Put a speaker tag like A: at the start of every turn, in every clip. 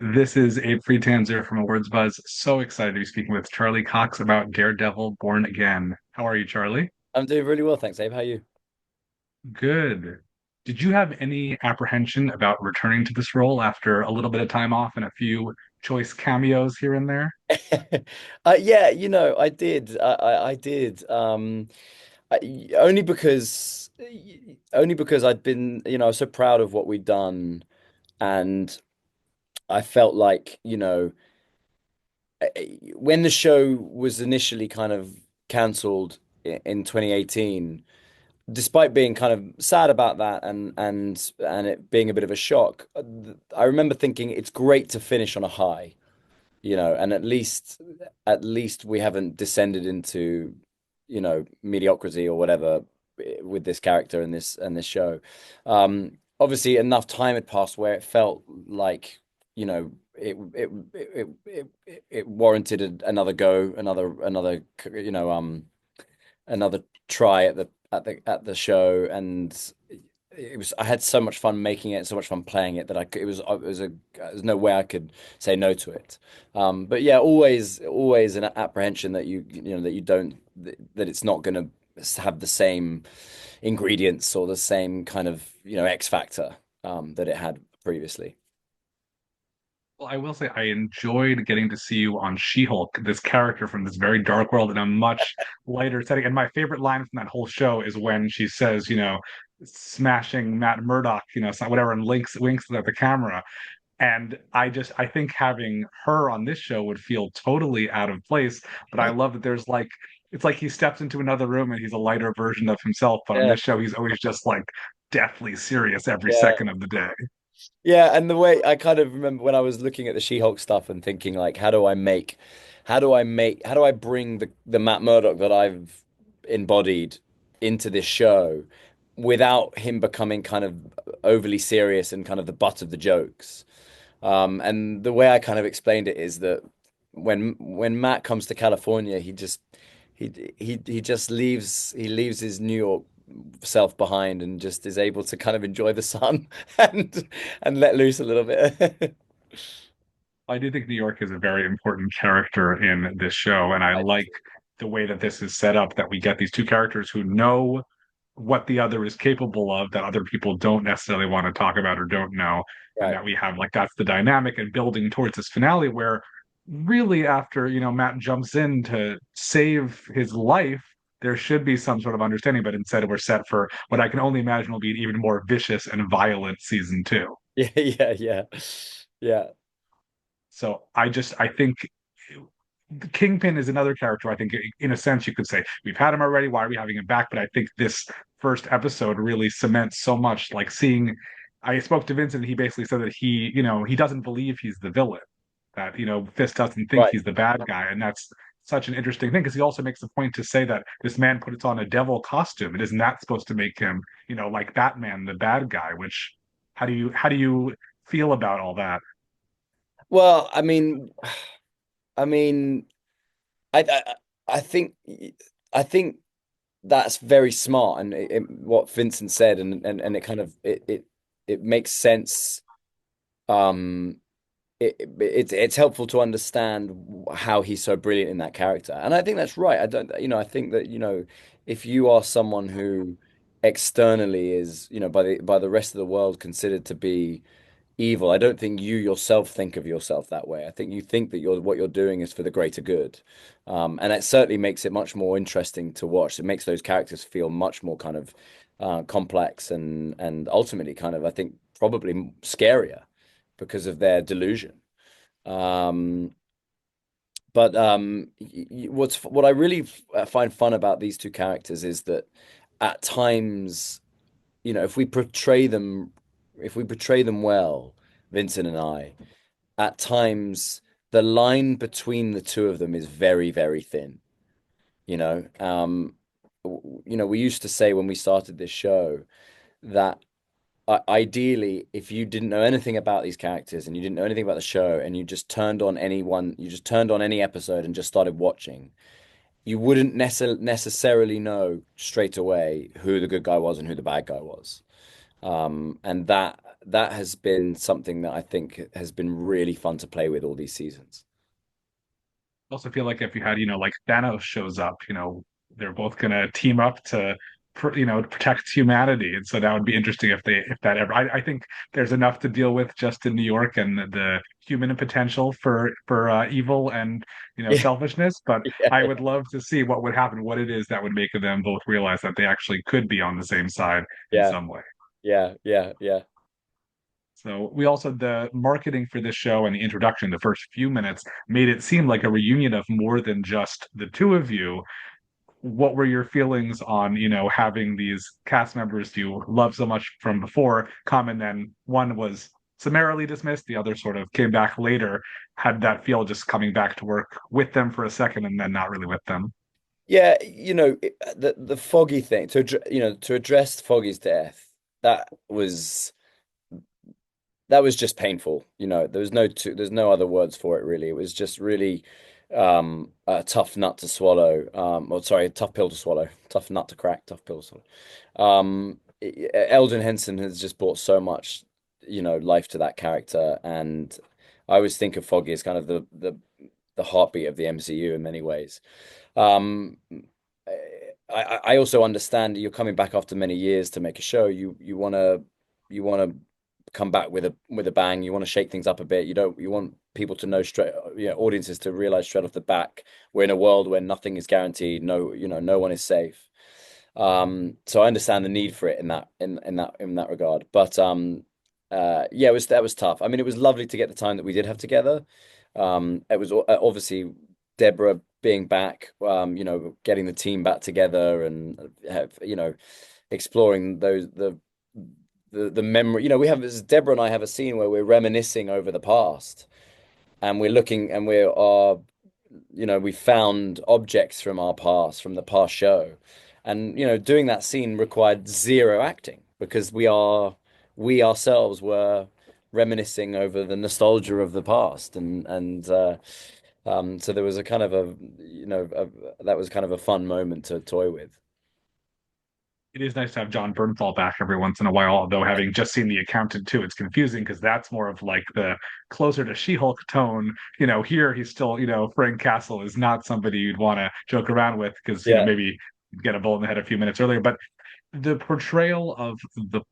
A: This is Abe Friedtanzer from Awards Buzz. So excited to be speaking with Charlie Cox about Daredevil Born Again. How are you, Charlie?
B: I'm doing really well, thanks, Abe. How are you?
A: Good. Did you have any apprehension about returning to this role after a little bit of time off and a few choice cameos here and there?
B: Yeah, I did. I did. Only because I'd been, I was so proud of what we'd done, and I felt like, when the show was initially kind of cancelled in 2018, despite being kind of sad about that and it being a bit of a shock, I remember thinking it's great to finish on a high. And at least we haven't descended into, mediocrity or whatever with this character and this show. Obviously, enough time had passed where it felt like, it warranted another go, another try at the show, and I had so much fun making it, so much fun playing it that there's no way I could say no to it. But yeah, always an apprehension that that you don't that it's not going to have the same ingredients or the same kind of X factor that it had previously.
A: Well, I will say I enjoyed getting to see you on She-Hulk, this character from this very dark world in a much lighter setting. And my favorite line from that whole show is when she says, smashing Matt Murdock, whatever, and winks at the camera. And I think having her on this show would feel totally out of place. But I love that it's like he steps into another room and he's a lighter version of himself. But on
B: Yeah,
A: this show, he's always just like deathly serious every
B: yeah.
A: second of the day.
B: Yeah, and the way I kind of remember when I was looking at the She-Hulk stuff and thinking like, how do I bring the Matt Murdock that I've embodied into this show without him becoming kind of overly serious and kind of the butt of the jokes. And the way I kind of explained it is that when Matt comes to California, he just leaves his New York self behind and just is able to kind of enjoy the sun and let loose a little bit.
A: I do think New York is a very important character in this show, and I
B: I do
A: like
B: too.
A: the way that this is set up, that we get these two characters who know what the other is capable of that other people don't necessarily want to talk about or don't know. And
B: Right.
A: that we have like that's the dynamic and building towards this finale where really after, Matt jumps in to save his life, there should be some sort of understanding, but instead we're set for what I can only imagine will be an even more vicious and violent season two.
B: Yeah, yeah, yeah. Yeah.
A: So I think the Kingpin is another character. I think, in a sense, you could say we've had him already. Why are we having him back? But I think this first episode really cements so much. Like seeing, I spoke to Vincent. He basically said that he doesn't believe he's the villain. That Fisk doesn't think
B: Right.
A: he's the bad guy, and that's such an interesting thing because he also makes the point to say that this man puts on a devil costume. And isn't that supposed to make him, like Batman, the bad guy? Which how do you feel about all that?
B: Well, I mean, I, I, I think, I think that's very smart, and what Vincent said, and it kind of it makes sense. Um, it's helpful to understand how he's so brilliant in that character, and I think that's right. I think that if you are someone who externally is, by the rest of the world considered to be evil, I don't think you yourself think of yourself that way. I think you think that what you're doing is for the greater good. And it certainly makes it much more interesting to watch. It makes those characters feel much more kind of complex and ultimately kind of, I think, probably scarier because of their delusion. Um, but what I really find fun about these two characters is that at times, if we portray them well, Vincent and I, at times the line between the two of them is very, very thin. You know, we used to say when we started this show that ideally, if you didn't know anything about these characters and you didn't know anything about the show and you just turned on any episode and just started watching, you wouldn't necessarily know straight away who the good guy was and who the bad guy was. And that has been something that I think has been really fun to play with all these seasons.
A: Also feel like if you had, like Thanos shows up, they're both gonna team up to, protect humanity, and so that would be interesting if that ever. I think there's enough to deal with just in New York and the human potential for evil and
B: Yeah,
A: selfishness, but
B: yeah,
A: I would love to see what would happen, what it is that would make them both realize that they actually could be on the same side in
B: yeah,
A: some way.
B: yeah, yeah, yeah.
A: So we also the marketing for this show and the introduction, the first few minutes, made it seem like a reunion of more than just the two of you. What were your feelings on, having these cast members you love so much from before come and then one was summarily dismissed, the other sort of came back later. Had that feel just coming back to work with them for a second and then not really with them?
B: Yeah, the Foggy thing to address Foggy's death, that was that was just painful. There's no other words for it really. It was just really a tough nut to swallow. Or sorry, a tough pill to swallow. Tough nut to crack, tough pill to swallow. Eldon Henson has just brought so much, life to that character, and I always think of Foggy as kind of the heartbeat of the MCU in many ways. Um, I also understand you're coming back after many years to make a show. You wanna come back with a bang. You want to shake things up a bit. You want people to know straight, audiences to realize straight off the back we're in a world where nothing is guaranteed. No, no one is safe. So I understand the need for it in that regard. But yeah, that was tough. I mean, it was lovely to get the time that we did have together. It was obviously Deborah being back, getting the team back together and exploring the memory. We have Deborah and I have a scene where we're reminiscing over the past, and we're looking and we found objects from our past, from the past show, and doing that scene required zero acting because we ourselves were reminiscing over the nostalgia of the past, so there was a kind of that was kind of a fun moment to toy with.
A: It is nice to have John Bernthal back every once in a while, although having just seen The Accountant too, it's confusing because that's more of like the closer to She-Hulk tone. Here he's still, Frank Castle is not somebody you'd want to joke around with because,
B: Yeah,
A: maybe get a bullet in the head a few minutes earlier. But the portrayal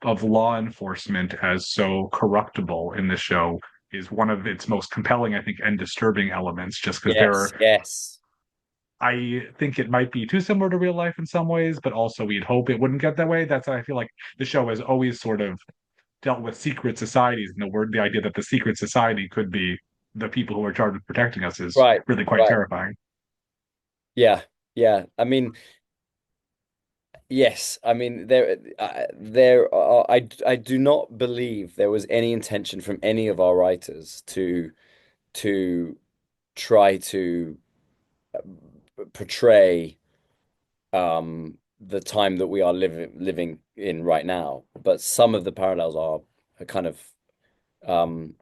A: of law enforcement as so corruptible in this show is one of its most compelling, I think, and disturbing elements, just because there
B: yes,
A: are
B: yes.
A: I think it might be too similar to real life in some ways, but also we'd hope it wouldn't get that way. That's why I feel like the show has always sort of dealt with secret societies, and the idea that the secret society could be the people who are charged with protecting us is
B: Right,
A: really quite
B: right.
A: terrifying.
B: Yeah, yeah. I mean, yes. I mean, I do not believe there was any intention from any of our writers to try to portray the time that we are living in right now. But some of the parallels are kind of um,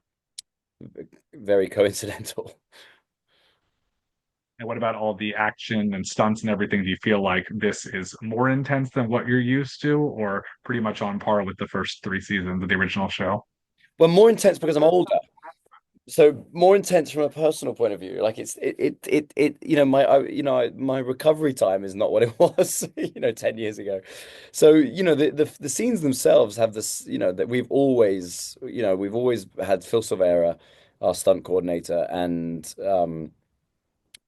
B: very coincidental.
A: And what about all the action and stunts and everything? Do you feel like this is more intense than what you're used to, or pretty much on par with the first three seasons of the original show?
B: Well, more intense because I'm older. So more intense from a personal point of view. Like my recovery time is not what it was, 10 years ago. So, the scenes themselves have this, that we've always had Phil Silvera, our stunt coordinator, and um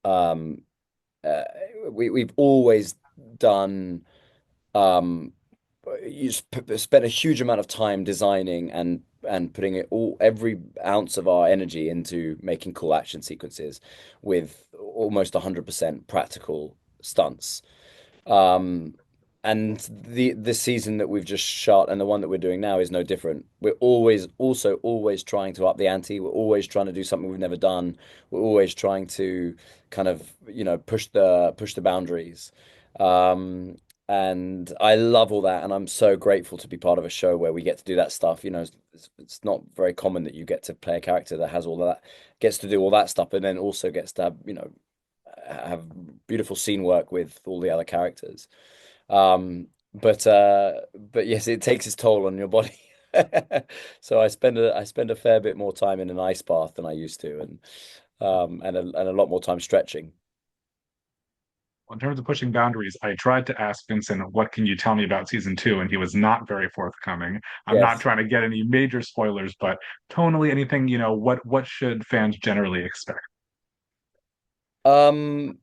B: uh, we've always done um spent a huge amount of time designing and putting every ounce of our energy into making cool action sequences with almost 100% practical stunts. Um, and the season that we've just shot and the one that we're doing now is no different. We're always trying to up the ante. We're always trying to do something we've never done. We're always trying to kind of, push the boundaries. Um, and I love all that, and I'm so grateful to be part of a show where we get to do that stuff. It's not very common that you get to play a character that has all that, gets to do all that stuff, and then also gets to have beautiful scene work with all the other characters. But yes, it takes its toll on your body. So I spend a fair bit more time in an ice bath than I used to, and a lot more time stretching.
A: In terms of pushing boundaries, I tried to ask Vincent, what can you tell me about season two? And he was not very forthcoming. I'm not
B: Yes.
A: trying to get any major spoilers, but tonally, anything, what should fans generally expect?
B: Um,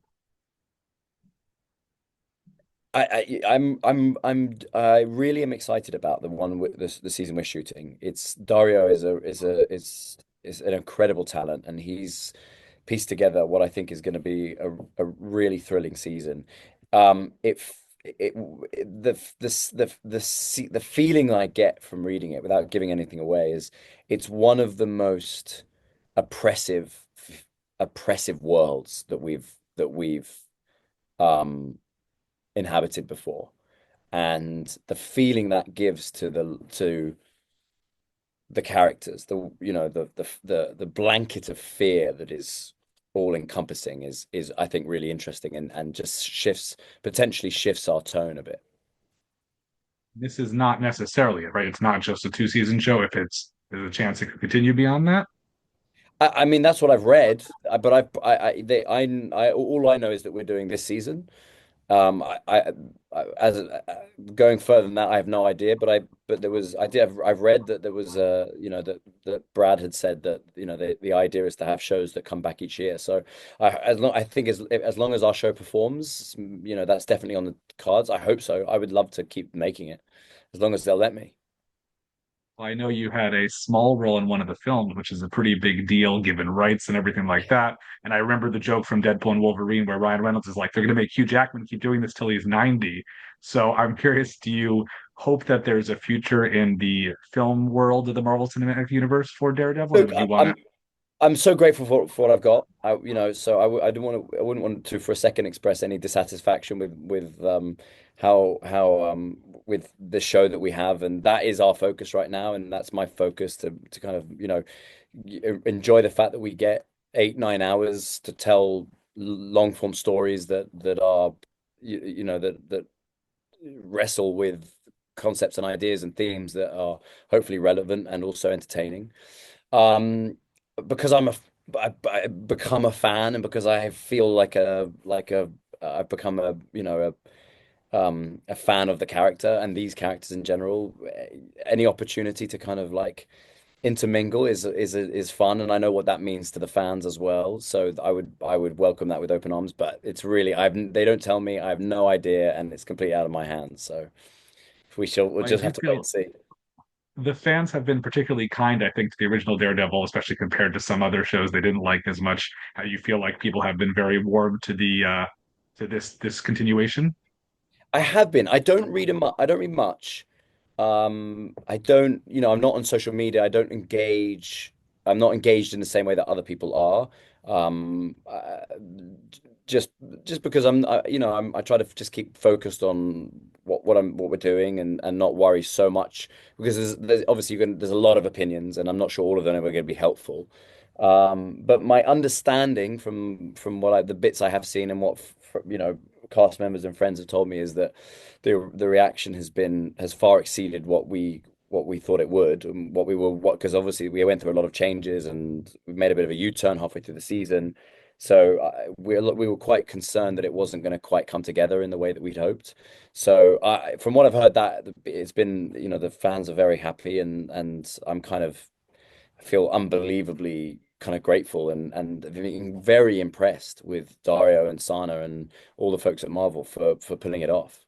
B: I really am excited about the one with the season we're shooting. It's Dario is an incredible talent, and he's pieced together what I think is going to be a really thrilling season. It the feeling I get from reading it without giving anything away is it's one of the most oppressive oppressive worlds that we've um inhabited before, and the feeling that gives to the characters, the blanket of fear that is all encompassing is I think really interesting, and just potentially shifts our tone a bit.
A: This is not necessarily it, right? It's not just a two-season show. If there's a chance it could continue beyond that.
B: I mean that's what I've read, but all I know is that we're doing this season. As going further than that, I have no idea. But I've read that there was that Brad had said that the idea is to have shows that come back each year. So I think as long as our show performs, that's definitely on the cards. I hope so. I would love to keep making it as long as they'll let me.
A: Well, I know you had a small role in one of the films, which is a pretty big deal given rights and everything like that. And I remember the joke from Deadpool and Wolverine where Ryan Reynolds is like, they're going to make Hugh Jackman keep doing this till he's 90. So I'm curious, do you hope that there's a future in the film world of the Marvel Cinematic Universe for Daredevil, or
B: Look,
A: would you want to?
B: I'm so grateful for what I've got. So I don't want to. I wouldn't want to for a second express any dissatisfaction with how with the show that we have, and that is our focus right now, and that's my focus to kind of enjoy the fact that we get 8, 9 hours to tell long form stories that are that wrestle with concepts and ideas and themes that are hopefully relevant and also entertaining. Um, because I become a fan, and because I feel I've become a fan of the character and these characters in general. Any opportunity to kind of like intermingle is fun, and I know what that means to the fans as well. So I would welcome that with open arms. But it's really they don't tell me. I have no idea, and it's completely out of my hands. So we'll
A: I
B: just
A: do
B: have to wait
A: feel
B: and see.
A: the fans have been particularly kind, I think, to the original Daredevil, especially compared to some other shows they didn't like as much. How you feel like people have been very warm to the to this continuation?
B: I have been. I don't read much. I don't, I'm not on social media. I don't engage. I'm not engaged in the same way that other people are. Um, uh, just just because I try to just keep focused on what we're doing, and not worry so much because there's obviously there's a lot of opinions, and I'm not sure all of them are going to be helpful. But my understanding from the bits I have seen and what cast members and friends have told me is that the reaction has far exceeded what we thought it would, and because obviously we went through a lot of changes and we made a bit of a U-turn halfway through the season. So we were quite concerned that it wasn't going to quite come together in the way that we'd hoped. So from what I've heard, that it's been, the fans are very happy, and I feel unbelievably kind of grateful, and being very impressed with Dario and Sana and all the folks at Marvel for pulling it off.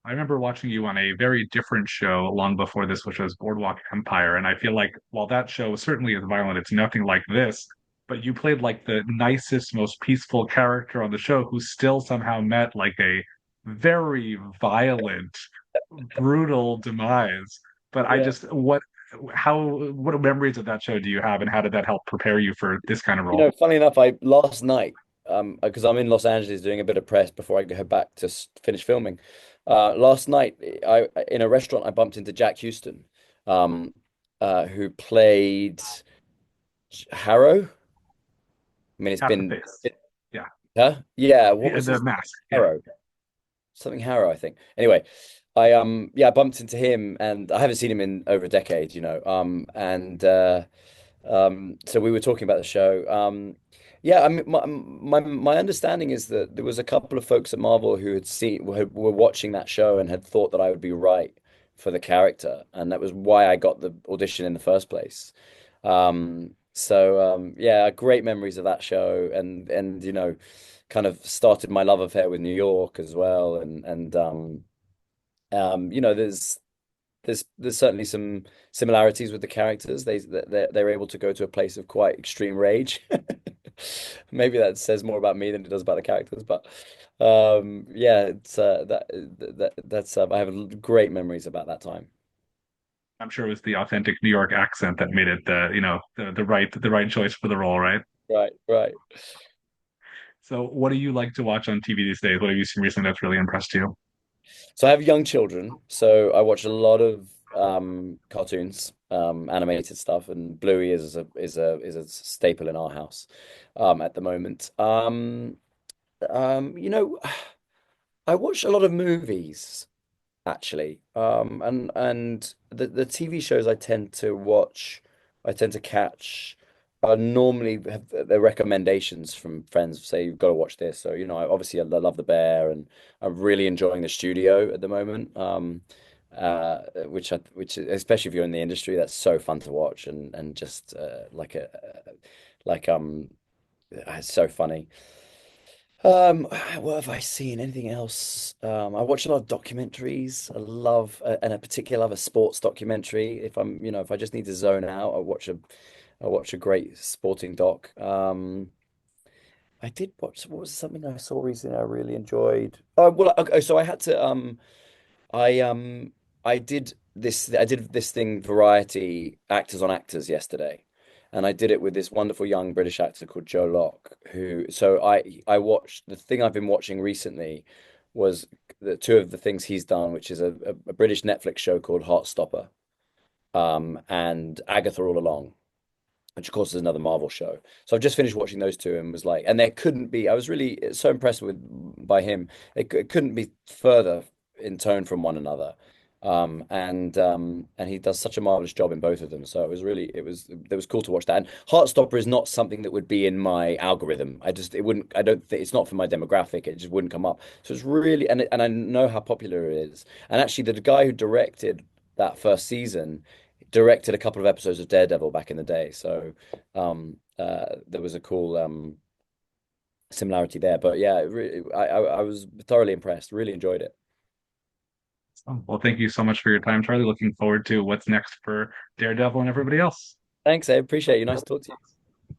A: I remember watching you on a very different show long before this, which was Boardwalk Empire. And I feel like while that show certainly is violent, it's nothing like this. But you played like the nicest, most peaceful character on the show who still somehow met like a very violent, brutal demise. But I
B: Yeah.
A: just, what memories of that show do you have, and how did that help prepare you for this kind of
B: You
A: role?
B: know, funny enough, I last night, because I'm in Los Angeles doing a bit of press before I go back to finish filming. Last night, I in a restaurant, I bumped into Jack Houston, um, who played Harrow. I mean, it's
A: Half the
B: been,
A: face. Yeah.
B: huh? Yeah. What was
A: The
B: his
A: mask. Yeah.
B: Harrow? something Harrow, I think. Anyway, I bumped into him, and I haven't seen him in over a decade, and so we were talking about the show. Yeah, I mean, my understanding is that there was a couple of folks at Marvel who were watching that show and had thought that I would be right for the character, and that was why I got the audition in the first place. Yeah, great memories of that show, and kind of started my love affair with New York as well, there's certainly some similarities with the characters. They're able to go to a place of quite extreme rage. Maybe that says more about me than it does about the characters, but yeah, it's that's I have great memories about that time.
A: I'm sure it was the authentic New York accent that made it the right choice for the role, right?
B: Right, right.
A: So, what do you like to watch on TV these days? What have you seen recently that's really impressed you?
B: So I have young children, so I watch a lot of cartoons, animated stuff, and Bluey is a staple in our house at the moment. You know, I watch a lot of movies actually. And the TV shows I tend to watch, I tend to catch, normally have the recommendations from friends say you've got to watch this. So, I love The Bear, and I'm really enjoying The Studio at the moment. Which especially if you're in the industry, that's so fun to watch, and just like it's so funny. What have I seen? Anything else? I watch a lot of documentaries. And I particularly love a sports documentary. If I just need to zone out, I watch a great sporting doc. I did watch, what was something I saw recently I really enjoyed? Oh, well, okay, so I I did this thing, Variety Actors on Actors yesterday, and I did it with this wonderful young British actor called Joe Locke. I watched, the thing I've been watching recently was the two of the things he's done, which is a British Netflix show called Heartstopper, and Agatha All Along, which of course is another Marvel show. So I've just finished watching those two and was like, and there couldn't be, I was really so impressed by him. It couldn't be further in tone from one another. And he does such a marvelous job in both of them. So it was cool to watch that. And Heartstopper is not something that would be in my algorithm. It wouldn't, I don't think it's not for my demographic. It just wouldn't come up. So it's really, and I know how popular it is. And actually the guy who directed that first season directed a couple of episodes of Daredevil back in the day. So there was a cool similarity there. But yeah, I was thoroughly impressed. Really enjoyed it.
A: Well, thank you so much for your time, Charlie. Looking forward to what's next for Daredevil and everybody else.
B: Thanks, I appreciate you. Nice to talk to you.